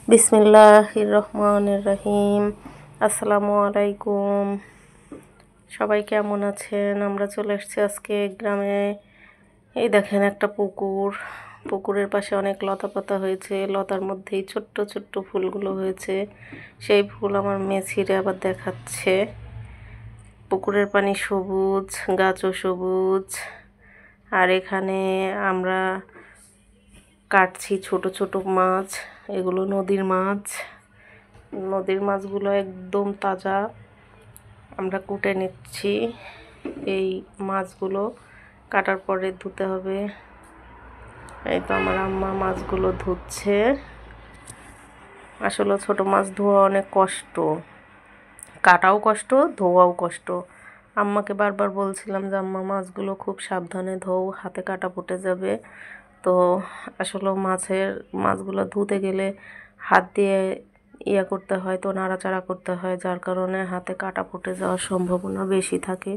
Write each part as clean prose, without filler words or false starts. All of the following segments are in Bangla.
বিসমিল্লাহির রহমানির রহিম। আসসালামু আলাইকুম। সবাই কেমন আছেন? আমরা চলে এসেছি আজকে গ্রামে। এই দেখেন একটা পুকুর, পুকুরের পাশে অনেক লতা পাতা হয়েছে, লতার মধ্যেই ছোট্ট ছোট্ট ফুলগুলো হয়েছে। সেই ফুল আমার মেয়ে ছিঁড়ে আবার দেখাচ্ছে। পুকুরের পানি সবুজ, গাছও সবুজ। আর এখানে আমরা কাটছি ছোট ছোট মাছ, এগুলো নদীর মাছ। নদীর মাছগুলো একদম তাজা, আমরা কুটে নিচ্ছি। এই মাছগুলো কাটার পরে ধুতে হবে। এই তো আমার আম্মা মাছগুলো ধুচ্ছে। আসলে ছোট মাছ ধোয়া অনেক কষ্ট, কাটাও কষ্ট, ধোয়াও কষ্ট। আম্মাকে বারবার বলছিলাম যে আম্মা মাছগুলো খুব সাবধানে ধোও, হাতে কাটা ফুটে যাবে। তো আসলে মাছগুলো ধুতে গেলে হাত দিয়ে করতে হয়, তো নাড়াচাড়া করতে হয়, যার কারণে হাতে কাটা ফুটে যাওয়ার সম্ভাবনা বেশি থাকে।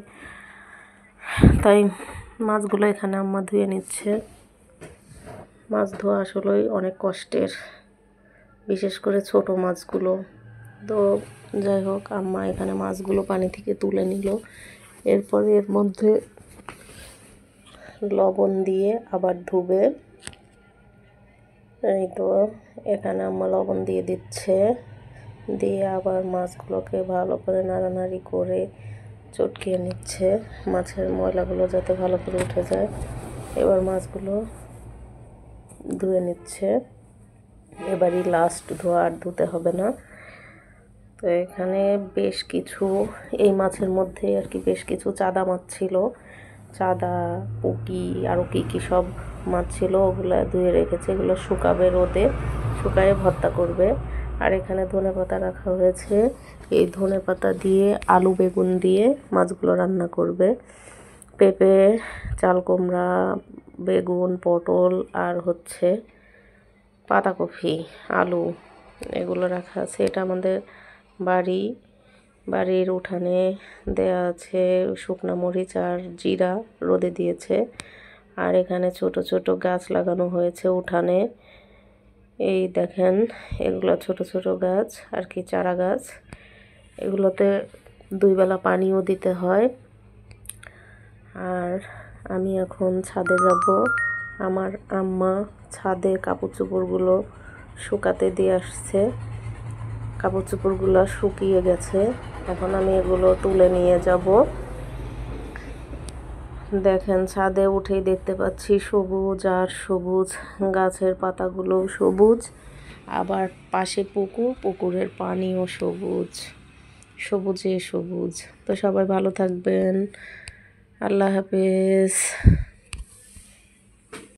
তাই মাছগুলো এখানে আম্মা ধুয়ে নিচ্ছে। মাছ ধোয়া আসলেই অনেক কষ্টের, বিশেষ করে ছোট মাছগুলো। তো যাই হোক, আম্মা এখানে মাছগুলো পানি থেকে তুলে নিল। এরপরে এর মধ্যে লবণ দিয়ে আবার ধুবে। এই তো এখানে আম্মা লবণ দিয়ে দিচ্ছে, দিয়ে আবার মাছগুলোকে ভালো করে নাড়ানাড়ি করে চটকিয়ে নিচ্ছে, মাছের ময়লাগুলো যাতে ভালো করে উঠে যায়। এবার মাছগুলো ধুয়ে নিচ্ছে। এবারই লাস্ট ধোয়া, আর ধুতে হবে না। তো এখানে বেশ কিছু, এই মাছের মধ্যে আর কি বেশ কিছু চাদা মাছ ছিল, চাদা, পুঁটি, আরও কী কী সব মাছ ছিল, ওগুলো ধুয়ে রেখেছে। এগুলো শুকাবে রোদে, শুকায়ে ভর্তা করবে। আর এখানে ধনেপাতা রাখা হয়েছে, এই ধনেপাতা দিয়ে আলু বেগুন দিয়ে মাছগুলো রান্না করবে। পেঁপে, চাল কুমড়া, বেগুন, পটল আর হচ্ছে পাতাকপি, আলু, এগুলো রাখা আছে। এটা আমাদের বাড়ির উঠানে দেয়া আছে শুকনো মরিচ আর জিরা, রোদে দিয়েছে। আর এখানে ছোট ছোট গাছ লাগানো হয়েছে উঠানে। এই দেখেন, এগুলো ছোট ছোট গাছ আর কি, চারা গাছ। এগুলোতে 2 বেলা পানিও দিতে হয়। আর আমি এখন ছাদে যাব। আমার আম্মা ছাদে কাপড় চোপড়গুলো শুকাতে দিয়ে আসছে। কাপড় চোপড়গুলো শুকিয়ে গেছে, এখন আমি এগুলো তুলে নিয়ে যাব। দেখেন, ছাদে উঠেই দেখতে পাচ্ছি সবুজ আর সবুজ, গাছের পাতাগুলো সবুজ, আবার পাশে পুকুর, পুকুরের পানিও সবুজ, সবুজে সবুজ। তো সবাই ভালো থাকবেন, আল্লাহ হাফেজ।